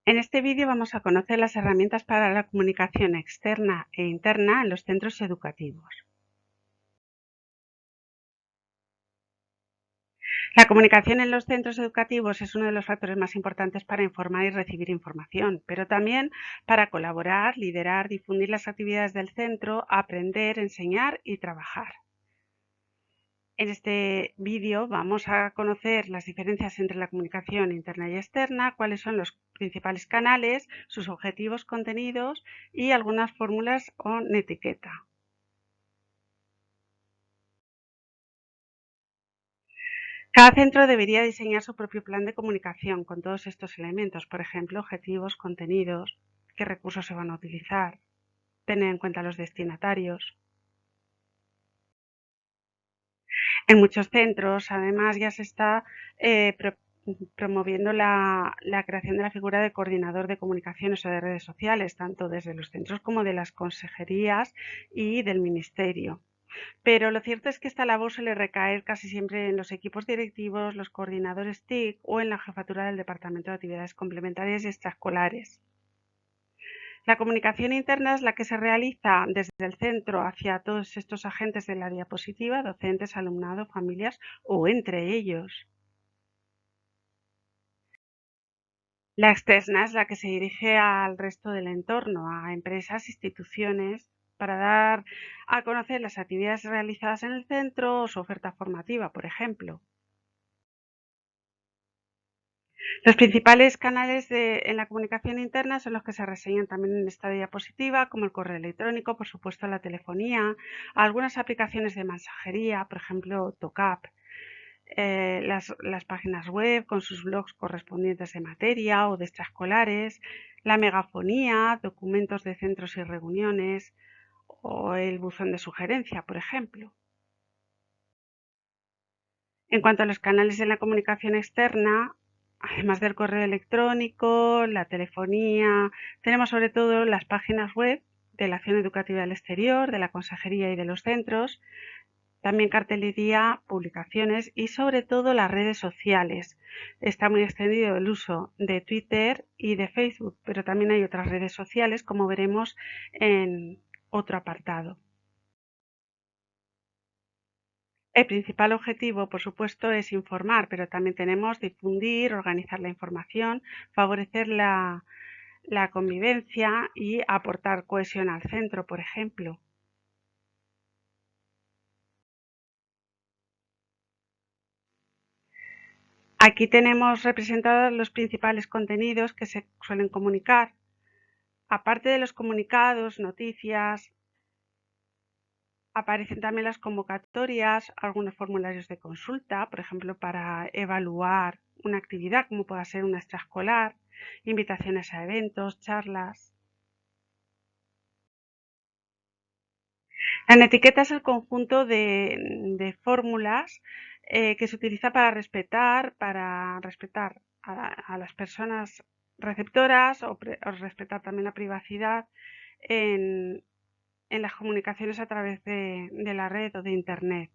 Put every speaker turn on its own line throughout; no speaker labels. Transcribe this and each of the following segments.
En este vídeo vamos a conocer las herramientas para la comunicación externa e interna en los centros educativos. La comunicación en los centros educativos es uno de los factores más importantes para informar y recibir información, pero también para colaborar, liderar, difundir las actividades del centro, aprender, enseñar y trabajar. En este vídeo vamos a conocer las diferencias entre la comunicación interna y externa, cuáles son los principales canales, sus objetivos, contenidos y algunas fórmulas o netiqueta. Cada centro debería diseñar su propio plan de comunicación con todos estos elementos, por ejemplo, objetivos, contenidos, qué recursos se van a utilizar, tener en cuenta los destinatarios. En muchos centros, además, ya se está promoviendo la creación de la figura de coordinador de comunicaciones o de redes sociales, tanto desde los centros como de las consejerías y del ministerio. Pero lo cierto es que esta labor suele recaer casi siempre en los equipos directivos, los coordinadores TIC o en la jefatura del Departamento de Actividades Complementarias y Extraescolares. La comunicación interna es la que se realiza desde el centro hacia todos estos agentes de la diapositiva, docentes, alumnado, familias o entre ellos. La externa es la que se dirige al resto del entorno, a empresas, instituciones, para dar a conocer las actividades realizadas en el centro o su oferta formativa, por ejemplo. Los principales canales en la comunicación interna son los que se reseñan también en esta diapositiva, como el correo electrónico, por supuesto la telefonía, algunas aplicaciones de mensajería, por ejemplo TalkUp, las páginas web con sus blogs correspondientes de materia o de extraescolares, la megafonía, documentos de centros y reuniones o el buzón de sugerencia, por ejemplo. En cuanto a los canales de la comunicación externa, además del correo electrónico, la telefonía, tenemos sobre todo las páginas web de la Acción Educativa del Exterior, de la Consejería y de los centros, también cartelería, publicaciones y sobre todo las redes sociales. Está muy extendido el uso de Twitter y de Facebook, pero también hay otras redes sociales, como veremos en otro apartado. El principal objetivo, por supuesto, es informar, pero también tenemos difundir, organizar la información, favorecer la convivencia y aportar cohesión al centro, por ejemplo. Aquí tenemos representados los principales contenidos que se suelen comunicar. Aparte de los comunicados, noticias, aparecen también las convocatorias, algunos formularios de consulta, por ejemplo, para evaluar una actividad como pueda ser una extraescolar, invitaciones a eventos, charlas. La etiqueta es el conjunto de fórmulas que se utiliza para respetar a las personas receptoras o respetar también la privacidad en, en las comunicaciones a través de la red o de Internet.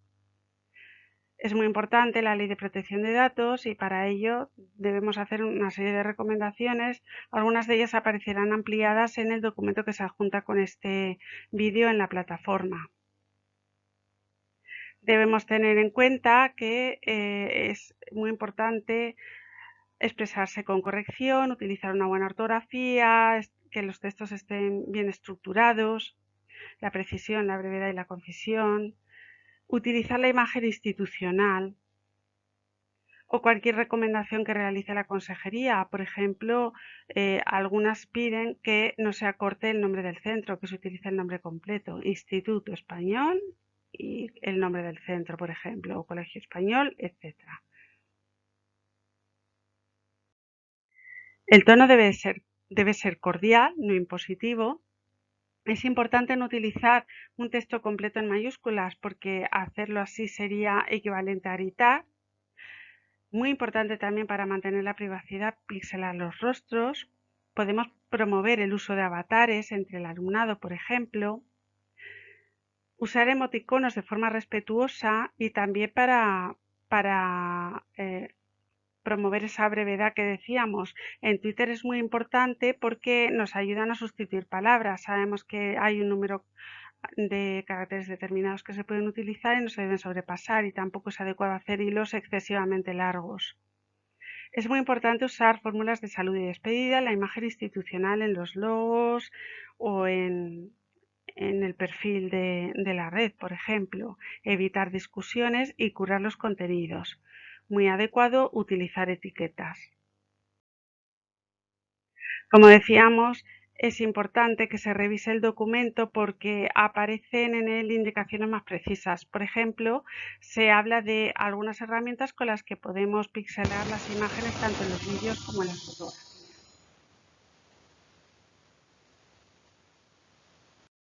Es muy importante la ley de protección de datos y para ello debemos hacer una serie de recomendaciones. Algunas de ellas aparecerán ampliadas en el documento que se adjunta con este vídeo en la plataforma. Debemos tener en cuenta que es muy importante expresarse con corrección, utilizar una buena ortografía, que los textos estén bien estructurados, la precisión, la brevedad y la concisión, utilizar la imagen institucional o cualquier recomendación que realice la consejería. Por ejemplo, algunas piden que no se acorte el nombre del centro, que se utilice el nombre completo, Instituto Español y el nombre del centro, por ejemplo, o Colegio Español, etc. El tono debe ser cordial, no impositivo. Es importante no utilizar un texto completo en mayúsculas porque hacerlo así sería equivalente a gritar. Muy importante también para mantener la privacidad, pixelar los rostros. Podemos promover el uso de avatares entre el alumnado, por ejemplo. Usar emoticonos de forma respetuosa y también para promover esa brevedad que decíamos. En Twitter es muy importante porque nos ayudan a sustituir palabras. Sabemos que hay un número de caracteres determinados que se pueden utilizar y no se deben sobrepasar, y tampoco es adecuado hacer hilos excesivamente largos. Es muy importante usar fórmulas de salud y despedida, la imagen institucional en los logos o en el perfil de la red, por ejemplo. Evitar discusiones y curar los contenidos. Muy adecuado utilizar etiquetas. Como decíamos, es importante que se revise el documento porque aparecen en él indicaciones más precisas. Por ejemplo, se habla de algunas herramientas con las que podemos pixelar las imágenes tanto en los vídeos como en las fotografías.